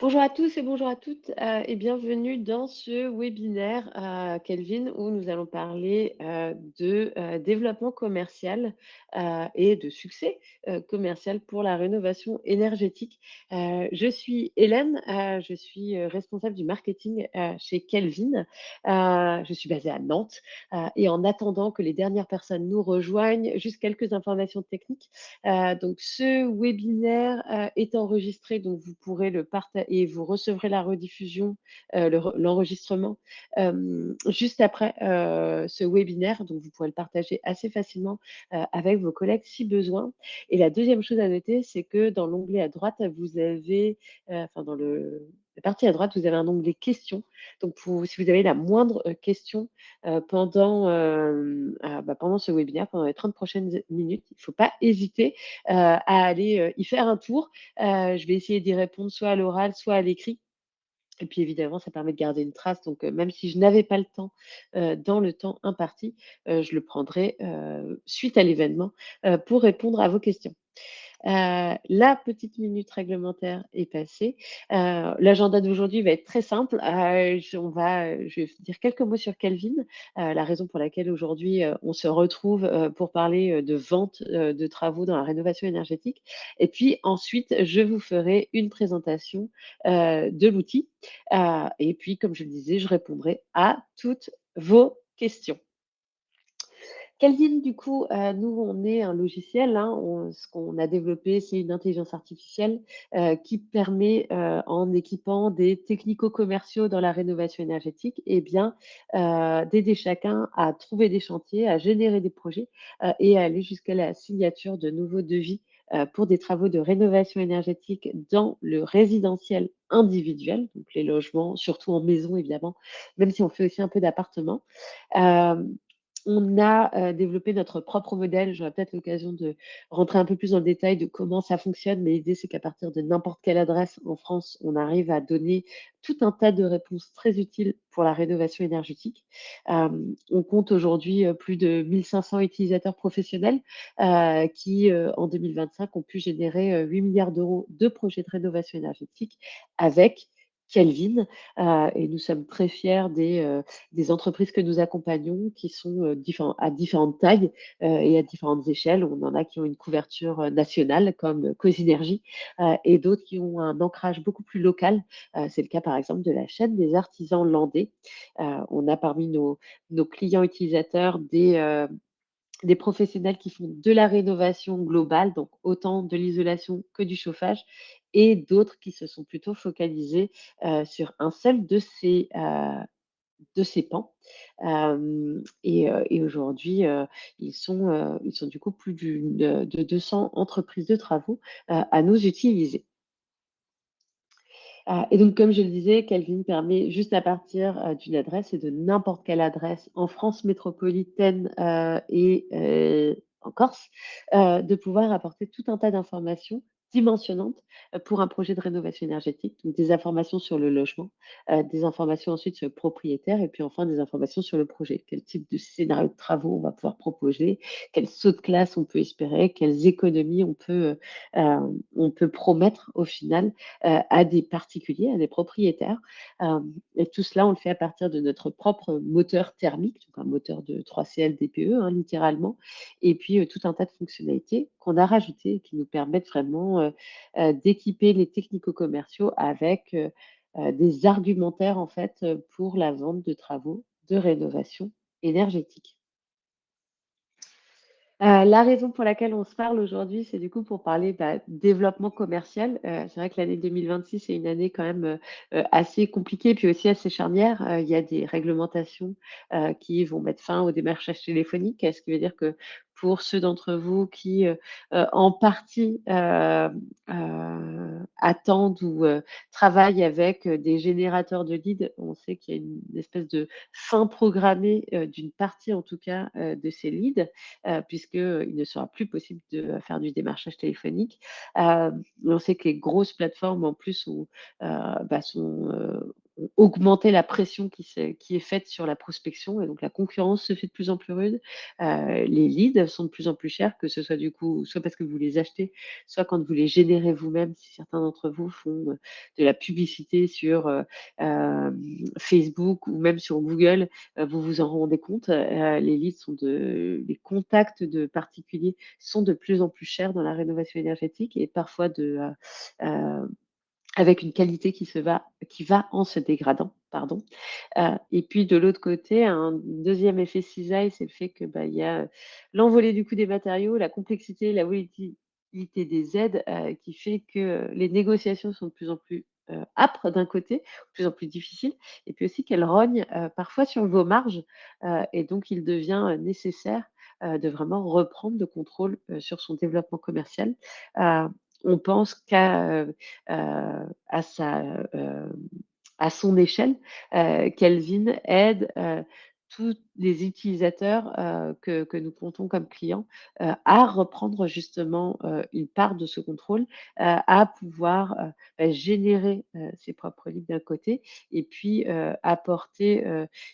Bonjour à tous et bonjour à toutes et bienvenue dans ce webinaire, Kelvin, où nous allons parler de développement commercial et de succès commercial pour la rénovation énergétique. Je suis Hélène, je suis responsable du marketing chez Kelvin. Je suis basée à Nantes et en attendant que les dernières personnes nous rejoignent, juste quelques informations techniques. Donc ce webinaire, est enregistré, donc vous pourrez le partager et vous recevrez la rediffusion, l'enregistrement, juste après, ce webinaire, donc vous pourrez le partager assez facilement, avec vos collègues si besoin. Et la deuxième chose à noter, c'est que dans l'onglet à droite, vous avez, enfin dans la partie à droite, vous avez un onglet questions. Donc si vous avez la moindre, question, pendant ce webinaire, pendant les 30 prochaines minutes, il ne faut pas hésiter à aller y faire un tour. Je vais essayer d'y répondre soit à l'oral, soit à l'écrit. Et puis évidemment, ça permet de garder une trace. Donc, même si je n'avais pas le temps dans le temps imparti, je le prendrai suite à l'événement pour répondre à vos questions. La petite minute réglementaire est passée. L'agenda d'aujourd'hui va être très simple. Je vais dire quelques mots sur Kelvin, la raison pour laquelle aujourd'hui, on se retrouve, pour parler, de vente, de travaux dans la rénovation énergétique. Et puis ensuite, je vous ferai une présentation, de l'outil. Et puis, comme je le disais, je répondrai à toutes vos questions. Kelvin, du coup, nous, on est un logiciel, hein, ce qu'on a développé, c'est une intelligence artificielle qui permet, en équipant des technico-commerciaux dans la rénovation énergétique, eh bien, d'aider chacun à trouver des chantiers, à générer des projets et à aller jusqu'à la signature de nouveaux devis pour des travaux de rénovation énergétique dans le résidentiel individuel, donc les logements, surtout en maison évidemment, même si on fait aussi un peu d'appartements. Euh, on a développé notre propre modèle. J'aurai peut-être l'occasion de rentrer un peu plus dans le détail de comment ça fonctionne, mais l'idée, c'est qu'à partir de n'importe quelle adresse en France, on arrive à donner tout un tas de réponses très utiles pour la rénovation énergétique. On compte aujourd'hui plus de 1500 utilisateurs professionnels qui, en 2025, ont pu générer 8 milliards d'euros de projets de rénovation énergétique avec Kelvin. Et nous sommes très fiers des entreprises que nous accompagnons qui sont à différentes tailles et à différentes échelles. On en a qui ont une couverture nationale comme Cosynergie et d'autres qui ont un ancrage beaucoup plus local. C'est le cas par exemple de la chaîne des artisans landais. On a parmi nos clients utilisateurs des professionnels qui font de la rénovation globale, donc autant de l'isolation que du chauffage, et d'autres qui se sont plutôt focalisés sur un seul de ces pans. Et aujourd'hui, ils sont du coup plus de 200 entreprises de travaux à nous utiliser. Et donc, comme je le disais, Kelvin permet juste à partir d'une adresse et de n'importe quelle adresse en France métropolitaine et en Corse, de pouvoir apporter tout un tas d'informations dimensionnantes pour un projet de rénovation énergétique, donc des informations sur le logement, des informations ensuite sur le propriétaire et puis enfin des informations sur le projet. Quel type de scénario de travaux on va pouvoir proposer, quel saut de classe on peut espérer, quelles économies on peut promettre au final à des particuliers, à des propriétaires. Et tout cela, on le fait à partir de notre propre moteur thermique, donc un moteur de 3CL DPE, hein, littéralement, et puis tout un tas de fonctionnalités qu'on a rajoutées et qui nous permettent vraiment d'équiper les technico-commerciaux avec des argumentaires en fait pour la vente de travaux de rénovation énergétique. La raison pour laquelle on se parle aujourd'hui, c'est du coup pour parler, développement commercial. C'est vrai que l'année 2026 est une année quand même, assez compliquée, puis aussi assez charnière. Il y a des réglementations, qui vont mettre fin au démarchage téléphonique. Ce qui veut dire que pour ceux d'entre vous qui, en partie, attendent ou, travaillent avec, des générateurs de leads, on sait qu'il y a une espèce de fin programmée, d'une partie en tout cas, de ces leads puisqu'il ne sera plus possible de faire du démarchage téléphonique. On sait que les grosses plateformes en plus sont augmenter la pression qui est faite sur la prospection et donc la concurrence se fait de plus en plus rude. Les leads sont de plus en plus chers, que ce soit du coup, soit parce que vous les achetez, soit quand vous les générez vous-même, si certains d'entre vous font, de la publicité sur, Facebook ou même sur Google, vous vous en rendez compte, les contacts de particuliers sont de plus en plus chers dans la rénovation énergétique et parfois avec une qualité qui va en se dégradant, pardon. Et puis de l'autre côté, un deuxième effet cisaille, c'est le fait que, bah, il y a, l'envolée du coût des matériaux, la complexité, la volatilité des aides, qui fait que, les négociations sont de plus en plus, âpres d'un côté, de plus en plus difficiles et puis aussi qu'elles rognent, parfois sur vos marges, et donc il devient, nécessaire, de vraiment reprendre le contrôle, sur son développement commercial. Heu, on pense à sa, à son échelle, Kelvin aide, tous les utilisateurs, que nous comptons comme clients, à reprendre justement, une part de ce contrôle, à pouvoir, générer, ses propres leads d'un côté et puis, apporter,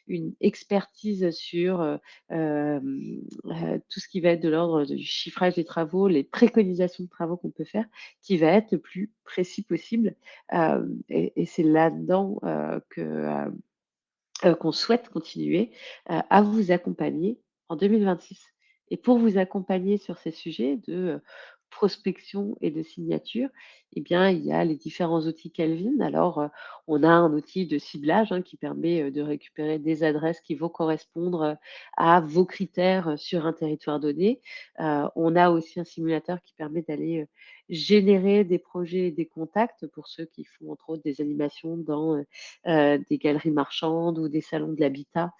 une expertise sur, tout ce qui va être de l'ordre du chiffrage des travaux, les préconisations de travaux qu'on peut faire, qui va être le plus précis possible. Et c'est là-dedans, qu'on souhaite continuer, à vous accompagner en 2026. Et pour vous accompagner sur ces sujets de, prospection et de signature, eh bien, il y a les différents outils Calvin. Alors, on a un outil de ciblage, hein, qui permet, de récupérer des adresses qui vont correspondre, à vos critères, sur un territoire donné. On a aussi un simulateur qui permet d'aller, générer des projets et des contacts pour ceux qui font entre autres des animations dans, des galeries marchandes ou des salons de l'habitat,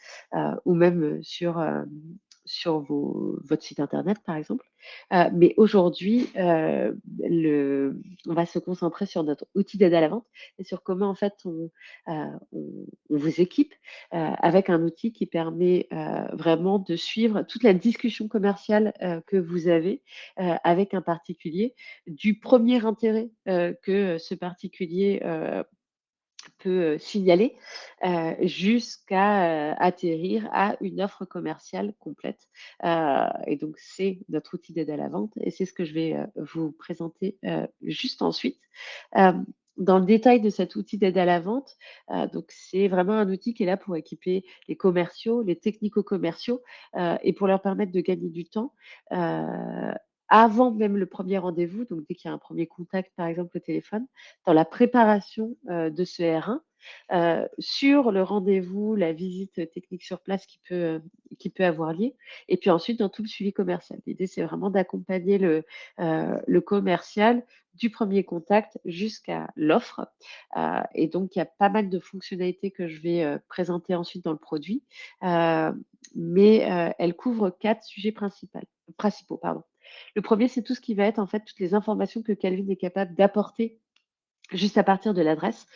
ou même, sur votre site internet, par exemple. Mais aujourd'hui, on va se concentrer sur notre outil d'aide à la vente et sur comment, en fait, on vous équipe, avec un outil qui permet, vraiment de suivre toute la discussion commerciale, que vous avez, avec un particulier, du premier intérêt, que ce particulier, peut, signaler, jusqu'à, atterrir à une offre commerciale complète. Et donc c'est notre outil d'aide à la vente et c'est ce que je vais, vous présenter, juste ensuite. Dans le détail de cet outil d'aide à la vente, donc c'est vraiment un outil qui est là pour équiper les commerciaux, les technico-commerciaux, et pour leur permettre de gagner du temps, heu, avant même le premier rendez-vous, donc dès qu'il y a un premier contact, par exemple au téléphone, dans la préparation, de ce R1, sur le rendez-vous, la visite technique sur place qui peut avoir lieu et puis ensuite dans tout le suivi commercial. L'idée, c'est vraiment d'accompagner le commercial du premier contact jusqu'à l'offre, et donc il y a pas mal de fonctionnalités que je vais, présenter ensuite dans le produit, heu, mais elles couvrent 4 sujets principaux, pardon. Le premier, c'est tout ce qui va être en fait toutes les informations que Calvin est capable d'apporter juste à partir de l'adresse,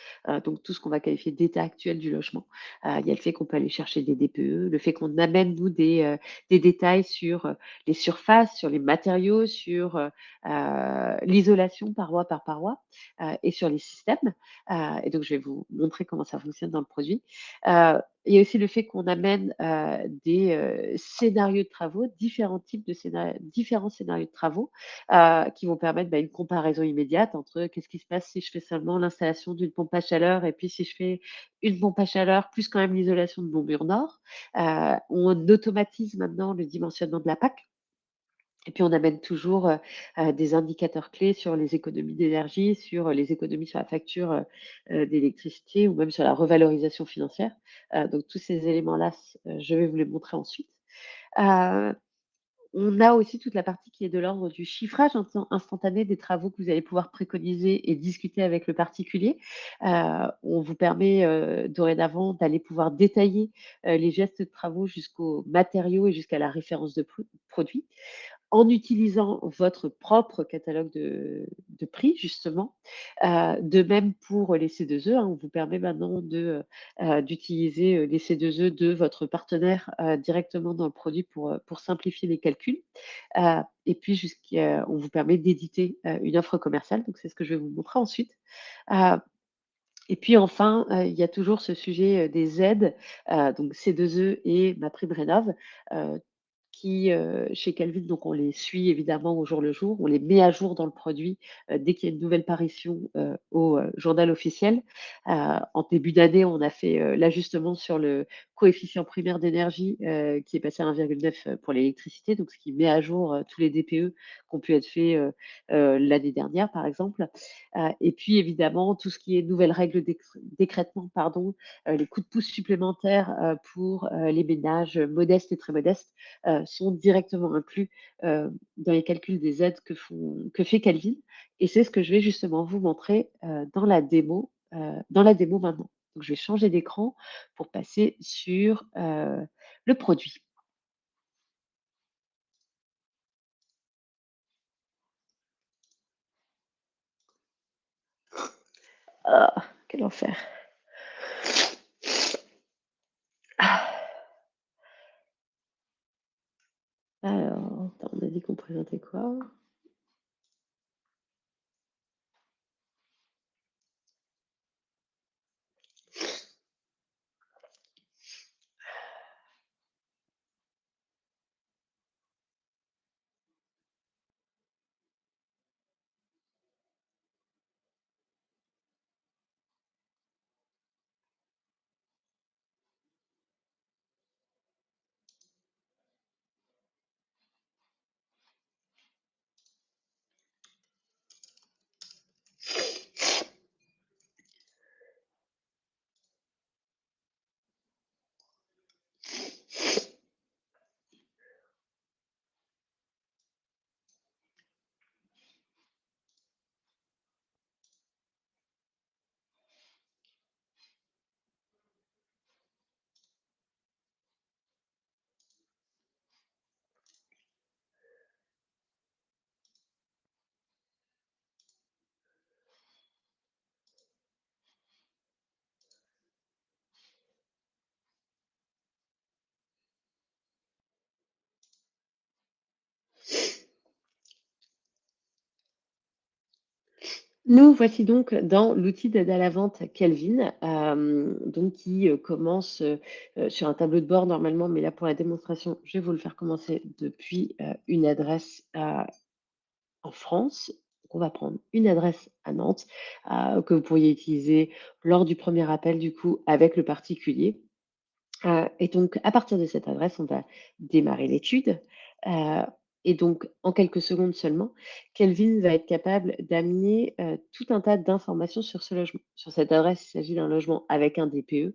donc tout ce qu'on va qualifier d'état actuel du logement. Il y a le fait qu'on peut aller chercher des DPE, le fait qu'on amène nous des détails sur, les surfaces, sur les matériaux, sur, l'isolation paroi par paroi, et sur les systèmes. Et donc je vais vous montrer comment ça fonctionne dans le produit. Il y a aussi le fait qu'on amène, des, scénarios de travaux, différents scénarios de travaux, qui vont permettre, bah, une comparaison immédiate entre qu'est-ce qui se passe si je fais seulement l'installation d'une pompe à chaleur et puis si je fais une pompe à chaleur plus quand même l'isolation de mon mur nord. On automatise maintenant le dimensionnement de la PAC et puis on amène toujours, des indicateurs clés sur les économies d'énergie, sur les économies sur la facture, d'électricité ou même sur la revalorisation financière. Donc tous ces éléments-là, je vais vous les montrer ensuite. Heu on a aussi toute la partie qui est de l'ordre du chiffrage instantané des travaux que vous allez pouvoir préconiser et discuter avec le particulier. On vous permet, dorénavant d'aller pouvoir détailler, les gestes de travaux jusqu'aux matériaux et jusqu'à la référence de produit en utilisant votre propre catalogue de prix justement. De même pour les C2E, hein, on vous permet maintenant d'utiliser, les C2E de votre partenaire, directement dans le produit pour simplifier les calculs. Et puis on vous permet d'éditer, une offre commerciale, donc c'est ce que je vais vous montrer ensuite. Heu Et puis enfin, il y a toujours ce sujet, des aides, donc C2E et MaPrimeRénov', heu, qui, chez Calvin, donc on les suit évidemment au jour le jour. On les met à jour dans le produit, dès qu'il y a une nouvelle parution, au, journal officiel. En début d'année, on a fait, l'ajustement sur le coefficient primaire d'énergie, qui est passé à 1,9 pour l'électricité, donc ce qui met à jour, tous les DPE qui ont pu être faits, l'année dernière, par exemple. Et puis évidemment, tout ce qui est nouvelles règles d'écrêtement, pardon, les coups de pouce supplémentaires, pour, les ménages modestes et très modestes, sont directement inclus, dans les calculs des aides que fait Calvin, et c'est ce que je vais justement vous montrer, dans la démo maintenant. Donc je vais changer d'écran pour passer sur, le produit. Ah! Quel enfer. Ah! Alors, attends, on a dit qu'on présentait quoi? Nous voici donc dans l'outil d'aide à la vente Kelvin, donc qui, commence, sur un tableau de bord normalement, mais là pour la démonstration, je vais vous le faire commencer depuis, une adresse, en France. Donc on va prendre une adresse à Nantes, que vous pourriez utiliser lors du premier appel du coup avec le particulier. Et donc à partir de cette adresse, on va démarrer l'étude, heu et donc en quelques secondes seulement, Kelvin va être capable d'amener, tout un tas d'informations sur ce logement. Sur cette adresse, il s'agit d'un logement avec un DPE,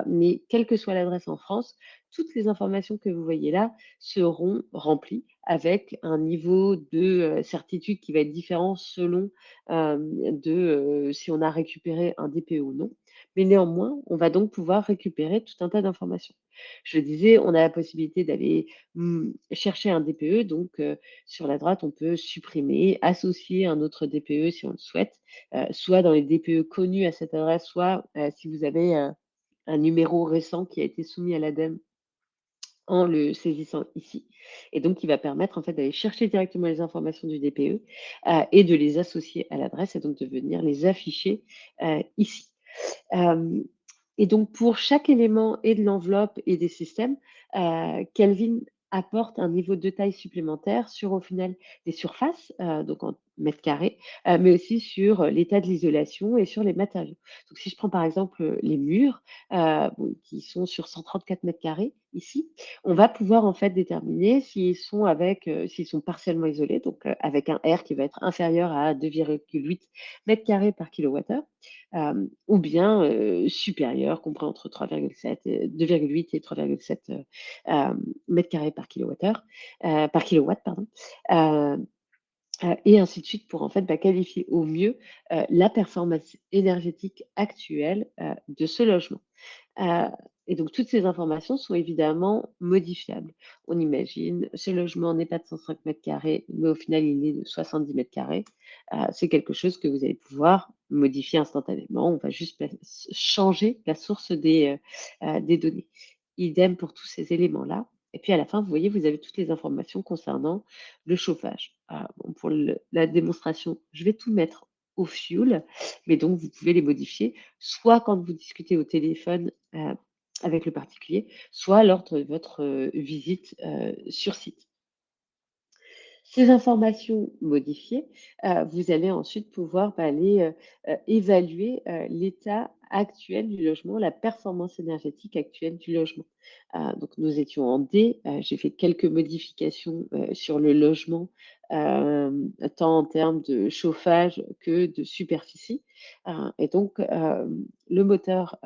mais quelle que soit l'adresse en France, toutes les informations que vous voyez là seront remplies avec un niveau de, certitude qui va être différent selon, si on a récupéré un DPE ou non. Mais néanmoins, on va donc pouvoir récupérer tout un tas d'informations. Je le disais, on a la possibilité d'aller, chercher un DPE, donc sur la droite, on peut supprimer, associer un autre DPE si on le souhaite, soit dans les DPE connus à cette adresse, soit, si vous avez, un numéro récent qui a été soumis à l'ADEME en le saisissant ici, et donc qui va permettre en fait d'aller chercher directement les informations du DPE, et de les associer à l'adresse et donc de venir les afficher, ici. Hem et donc pour chaque élément et de l'enveloppe et des systèmes, Kelvin apporte un niveau de taille supplémentaire sur, au final, les surfaces, donc en mètres carrés, mais aussi sur, l'état de l'isolation et sur les matériaux. Donc si je prends par exemple, les murs, bon, qui sont sur 134 mètres carrés ici, on va pouvoir en fait déterminer s'ils sont partiellement isolés, donc avec un R qui va être inférieur à 2,8 mètres carrés par kilowattheure, ou bien, supérieur, compris entre 3,7 et 2,8 et 3,7, mètres carrés par kilowattheure, par kilowatt, pardon. Heu et ainsi de suite pour en fait, qualifier au mieux, la performance énergétique actuelle, de ce logement. Heu et donc toutes ces informations sont évidemment modifiables. On imagine, ce logement n'est pas de 105 mètres carrés, mais au final il est de 70 mètres carrés. C'est quelque chose que vous allez pouvoir modifier instantanément. On va juste changer la source des données. Idem pour tous ces éléments-là, et puis à la fin, vous voyez, vous avez toutes les informations concernant le chauffage. Bon, pour la démonstration, je vais tout mettre au fioul, mais donc vous pouvez les modifier soit quand vous discutez au téléphone, avec le particulier, soit lors de votre, visite, sur site. Ces informations modifiées, vous allez ensuite pouvoir, bah, aller, évaluer, l'état actuel du logement, la performance énergétique actuelle du logement. Donc nous étions en D, j'ai fait quelques modifications, sur le logement, tant en termes de chauffage que de superficie, et donc le moteur,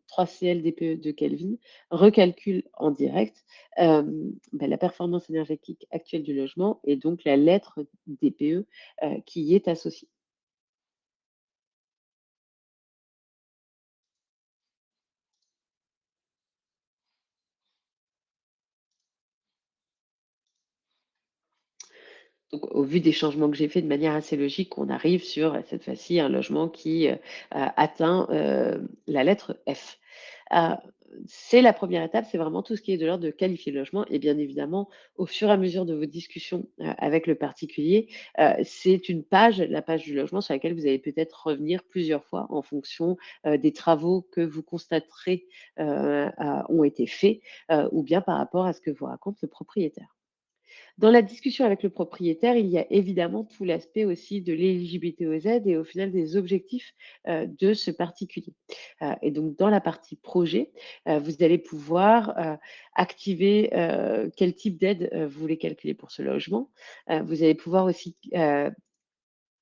3CL DPE de Kelvin recalcule en direct bah, la performance énergétique actuelle du logement et donc la lettre DPE qui y est associée. Donc, au vu des changements que j'ai faits de manière assez logique, on arrive sur cette fois-ci un logement qui atteint la lettre F. Heu, c'est la première étape, c'est vraiment tout ce qui est de l'ordre de qualifier le logement et bien évidemment, au fur et à mesure de vos discussions, avec le particulier, c'est une page, la page du logement sur laquelle vous allez peut-être revenir plusieurs fois en fonction, des travaux que vous constaterez, ont été faits, ou bien par rapport à ce que vous raconte le propriétaire. Dans la discussion avec le propriétaire, il y a évidemment tout l'aspect aussi de l'éligibilité aux aides et au final des objectifs, de ce particulier. Et donc dans la partie projet, vous allez pouvoir, activer, quel type d'aide, vous voulez calculer pour ce logement. Vous allez pouvoir aussi,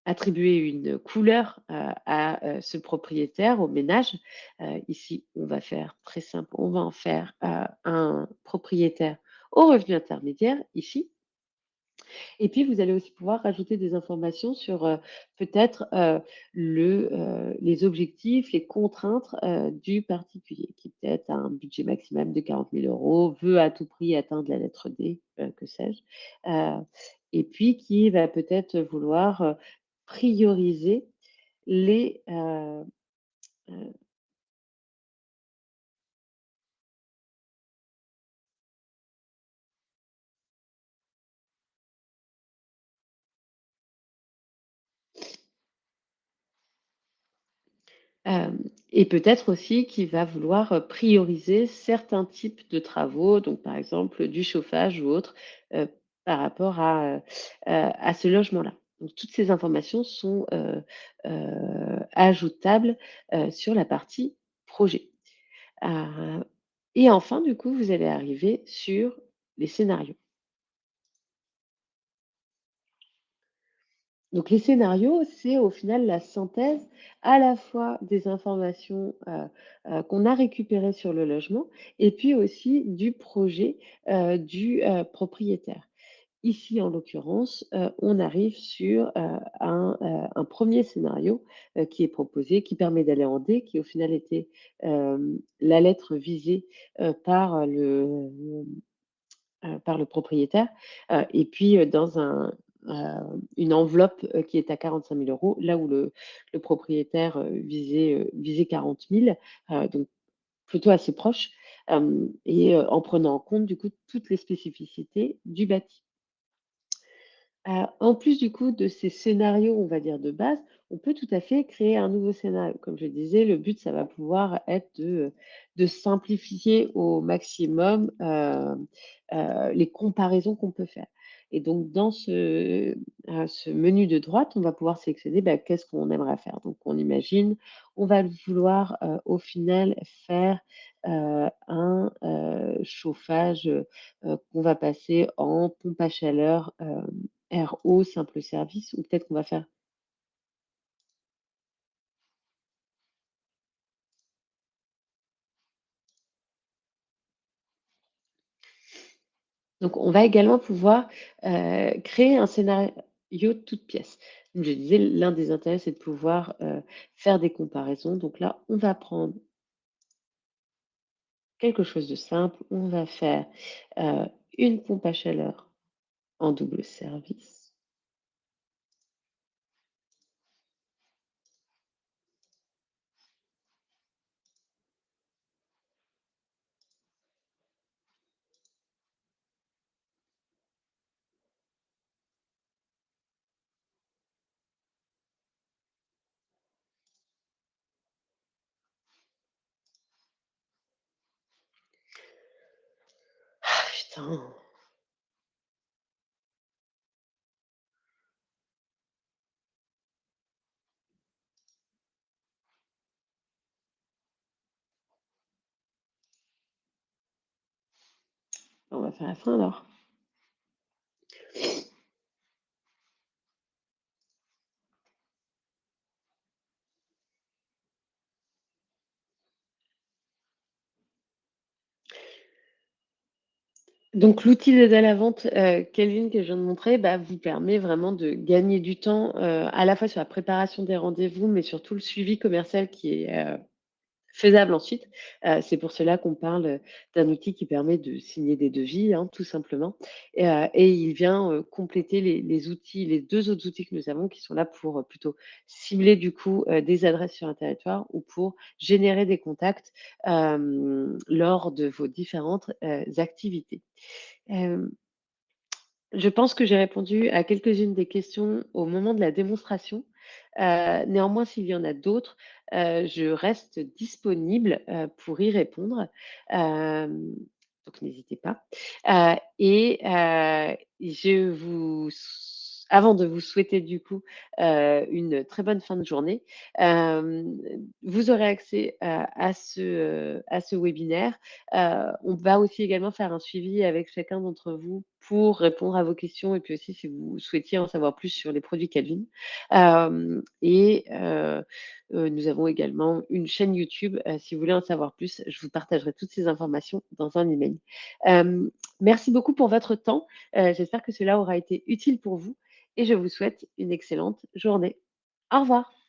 attribuer une couleur, à, ce propriétaire, au ménage. Ici, on va faire très simple, on va en faire, un propriétaire au revenu intermédiaire, ici. Et puis, vous allez aussi pouvoir rajouter des informations sur, peut-être, les objectifs, les contraintes, du particulier qui peut-être a un budget maximum de 40 000 €, veut à tout prix atteindre la lettre D, que sais-je. Et puis qui va peut-être vouloir, prioriser les, heu Hem et peut-être aussi qu'il va vouloir, prioriser certains types de travaux, donc par exemple du chauffage ou autre, heu, par rapport à ce logement-là. Donc toutes ces informations sont, ajoutables, sur la partie projet. Heu et enfin du coup, vous allez arriver sur les scénarios. Donc les scénarios, c'est au final la synthèse à la fois des informations, qu'on a récupérées sur le logement et puis aussi du projet, du, propriétaire. Ici, en l'occurrence, on arrive sur, un 1er scénario, qui est proposé, qui permet d'aller en D, qui au final était, la lettre visée, par par le propriétaire, et puis, dans une enveloppe, qui est à 45 000 €, là où le propriétaire, visait 40 000, donc plutôt assez proche, et en prenant en compte du coup toutes les spécificités du bâti. En plus du coup de ces scénarios, on va dire de base, on peut tout à fait créer un nouveau scénario. Comme je disais, le but, ça va pouvoir être de simplifier au maximum, les comparaisons qu'on peut faire. Et donc dans ce menu de droite, on va pouvoir sélectionner, bah, qu'est-ce qu'on aimerait faire. Donc on imagine, on va vouloir, au final faire, un chauffage, qu'on va passer en pompe à chaleur, RO, simple service, ou peut-être qu'on va faire, donc on va également pouvoir, créer un scénario de toute pièce. Comme je disais, l'un des intérêts, c'est de pouvoir, faire des comparaisons. Donc là, on va prendre quelque chose de simple. On va faire, heu, une pompe à chaleur en double service. Putain, on va faire la fin alors. Donc l'outil d'aide à la vente, Kelvin, que je viens de montrer, bah, vous permet vraiment de gagner du temps, à la fois sur la préparation des rendez-vous, mais surtout le suivi commercial qui est, faisable ensuite. C'est pour cela qu'on parle, d'un outil qui permet de signer des devis, hein, tout simplement et il vient, compléter les outils, les 2 autres outils que nous avons qui sont là pour, plutôt cibler du coup, des adresses sur un territoire ou pour générer des contacts, lors de vos différentes, activités. Hem, je pense que j'ai répondu à quelques-unes des questions au moment de la démonstration. Néanmoins, s'il y en a d'autres, je reste disponible, pour y répondre. Donc n'hésitez pas. Je vous s avant de vous souhaiter du coup, une très bonne fin de journée, hem, vous aurez accès, à ce webinaire. On va aussi également faire un suivi avec chacun d'entre vous pour répondre à vos questions et puis aussi si vous souhaitiez en savoir plus sur les produits Calvin. Nous avons également une chaîne YouTube, si vous voulez en savoir plus, je vous partagerai toutes ces informations dans un email. Hem, merci beaucoup pour votre temps, j'espère que cela aura été utile pour vous et je vous souhaite une excellente journée. Au revoir.